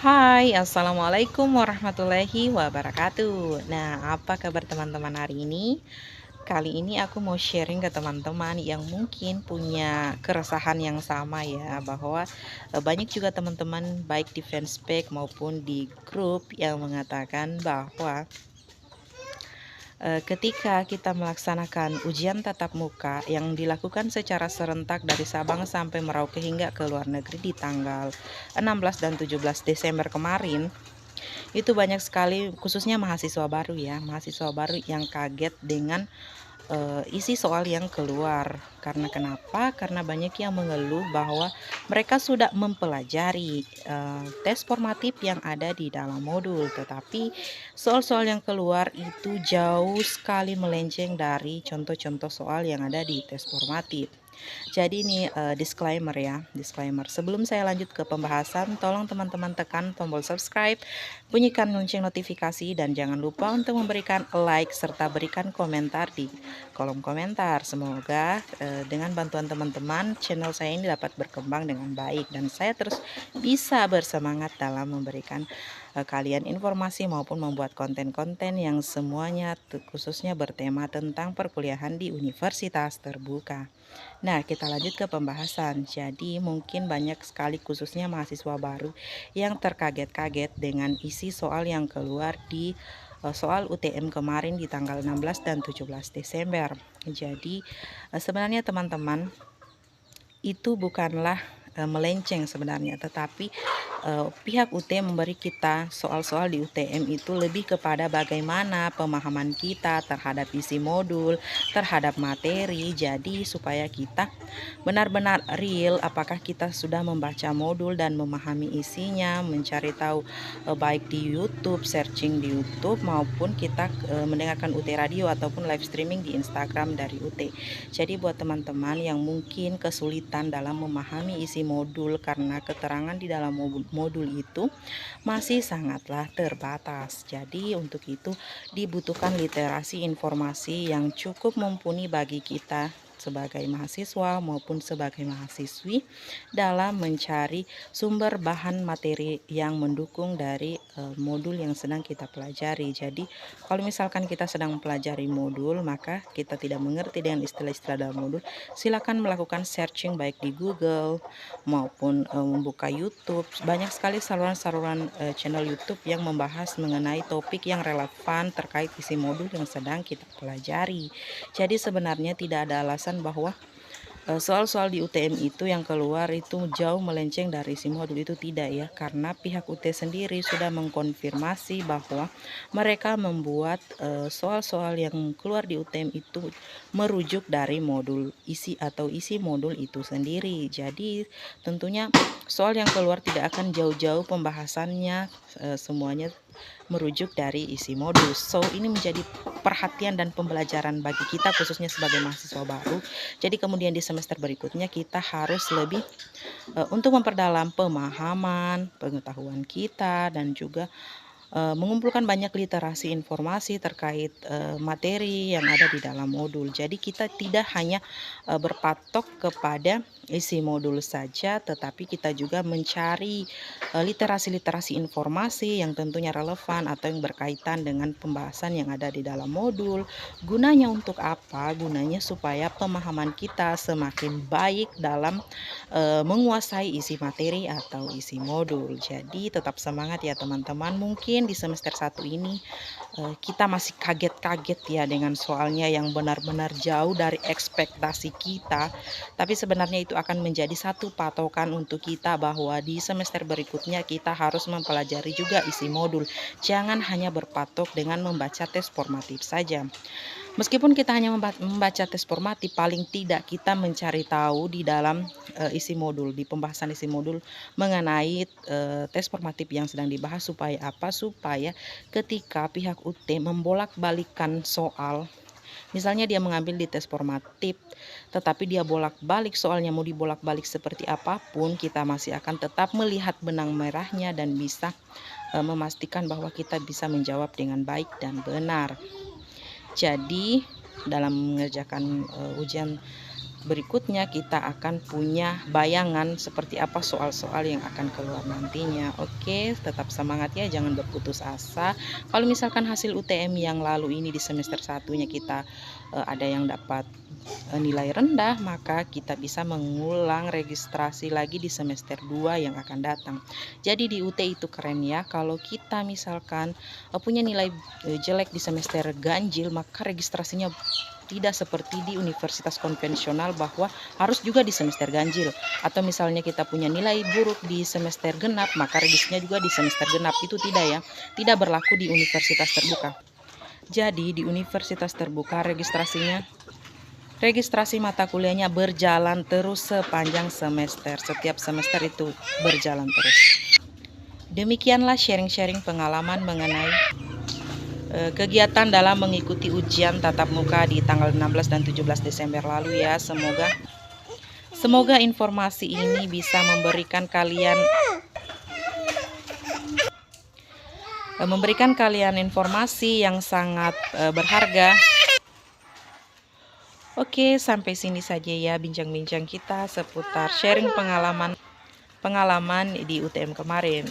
Hai, assalamualaikum warahmatullahi wabarakatuh. Nah, apa kabar teman-teman hari ini? Kali ini aku mau sharing ke teman-teman yang mungkin punya keresahan yang sama ya, bahwa banyak juga teman-teman baik di fanspage maupun di grup yang mengatakan bahwa ketika kita melaksanakan ujian tatap muka yang dilakukan secara serentak dari Sabang sampai Merauke hingga ke luar negeri di tanggal 16 dan 17 Desember kemarin, itu banyak sekali khususnya mahasiswa baru ya, mahasiswa baru yang kaget dengan isi soal yang keluar. Karena kenapa? Karena banyak yang mengeluh bahwa mereka sudah mempelajari tes formatif yang ada di dalam modul, tetapi soal-soal yang keluar itu jauh sekali melenceng dari contoh-contoh soal yang ada di tes formatif. Jadi ini disclaimer ya, disclaimer. Sebelum saya lanjut ke pembahasan, tolong teman-teman tekan tombol subscribe, bunyikan lonceng notifikasi, dan jangan lupa untuk memberikan like serta berikan komentar di kolom komentar. Semoga dengan bantuan teman-teman channel saya ini dapat berkembang dengan baik dan saya terus bisa bersemangat dalam memberikan kalian informasi maupun membuat konten-konten yang semuanya khususnya bertema tentang perkuliahan di universitas terbuka. Nah, kita lanjut ke pembahasan. Jadi, mungkin banyak sekali khususnya mahasiswa baru yang terkaget-kaget dengan isi soal yang keluar di soal UTM kemarin di tanggal 16 dan 17 Desember. Jadi, sebenarnya teman-teman itu bukanlah melenceng sebenarnya, tetapi pihak UT memberi kita soal-soal di UTM itu lebih kepada bagaimana pemahaman kita terhadap isi modul, terhadap materi. Jadi supaya kita benar-benar real apakah kita sudah membaca modul dan memahami isinya, mencari tahu baik di YouTube, searching di YouTube, maupun kita mendengarkan UT Radio ataupun live streaming di Instagram dari UT. Jadi buat teman-teman yang mungkin kesulitan dalam memahami isi modul karena keterangan di dalam modul itu masih sangatlah terbatas. Jadi untuk itu dibutuhkan literasi informasi yang cukup mumpuni bagi kita sebagai mahasiswa maupun sebagai mahasiswi dalam mencari sumber bahan materi yang mendukung dari modul yang sedang kita pelajari. Jadi kalau misalkan kita sedang mempelajari modul maka kita tidak mengerti dengan istilah-istilah dalam modul, silakan melakukan searching baik di Google maupun membuka YouTube. Banyak sekali saluran-saluran channel YouTube yang membahas mengenai topik yang relevan terkait isi modul yang sedang kita pelajari. Jadi sebenarnya tidak ada alasan bahwa soal-soal di UTM itu yang keluar itu jauh melenceng dari isi modul, itu tidak ya, karena pihak UT sendiri sudah mengkonfirmasi bahwa mereka membuat soal-soal yang keluar di UTM itu merujuk dari modul isi atau isi modul itu sendiri. Jadi tentunya soal yang keluar tidak akan jauh-jauh pembahasannya, semuanya merujuk dari isi modul. So ini menjadi perhatian dan pembelajaran bagi kita khususnya sebagai mahasiswa baru. Jadi kemudian di semester berikutnya kita harus lebih untuk memperdalam pemahaman, pengetahuan kita, dan juga mengumpulkan banyak literasi informasi terkait materi yang ada di dalam modul. Jadi kita tidak hanya berpatok kepada isi modul saja, tetapi kita juga mencari literasi-literasi informasi yang tentunya relevan atau yang berkaitan dengan pembahasan yang ada di dalam modul. Gunanya untuk apa? Gunanya supaya pemahaman kita semakin baik dalam menguasai isi materi atau isi modul. Jadi tetap semangat ya teman-teman. Mungkin di semester 1 ini kita masih kaget-kaget ya dengan soalnya yang benar-benar jauh dari ekspektasi kita. Tapi sebenarnya itu akan menjadi satu patokan untuk kita bahwa di semester berikutnya kita harus mempelajari juga isi modul. Jangan hanya berpatok dengan membaca tes formatif saja. Meskipun kita hanya membaca tes formatif, paling tidak kita mencari tahu di dalam isi modul, di pembahasan isi modul mengenai tes formatif yang sedang dibahas. Supaya apa? Supaya ketika pihak UT membolak-balikan soal, misalnya dia mengambil di tes formatif, tetapi dia bolak-balik soalnya, mau dibolak-balik seperti apapun, kita masih akan tetap melihat benang merahnya dan bisa memastikan bahwa kita bisa menjawab dengan baik dan benar. Jadi dalam mengerjakan ujian berikutnya kita akan punya bayangan seperti apa soal-soal yang akan keluar nantinya. Oke, tetap semangat ya, jangan berputus asa. Kalau misalkan hasil UTM yang lalu ini di semester satunya kita ada yang dapat nilai rendah, maka kita bisa mengulang registrasi lagi di semester 2 yang akan datang. Jadi di UT itu keren ya, kalau kita misalkan punya nilai jelek di semester ganjil, maka registrasinya tidak seperti di universitas konvensional bahwa harus juga di semester ganjil. Atau misalnya kita punya nilai buruk di semester genap, maka registrasinya juga di semester genap. Itu tidak ya, tidak berlaku di universitas terbuka. Jadi di universitas terbuka registrasi mata kuliahnya berjalan terus sepanjang semester. Setiap semester itu berjalan terus. Demikianlah sharing-sharing pengalaman mengenai kegiatan dalam mengikuti ujian tatap muka di tanggal 16 dan 17 Desember lalu ya. Semoga informasi ini bisa memberikan kalian informasi yang sangat berharga. Oke, sampai sini saja ya bincang-bincang kita seputar sharing pengalaman di UTM kemarin.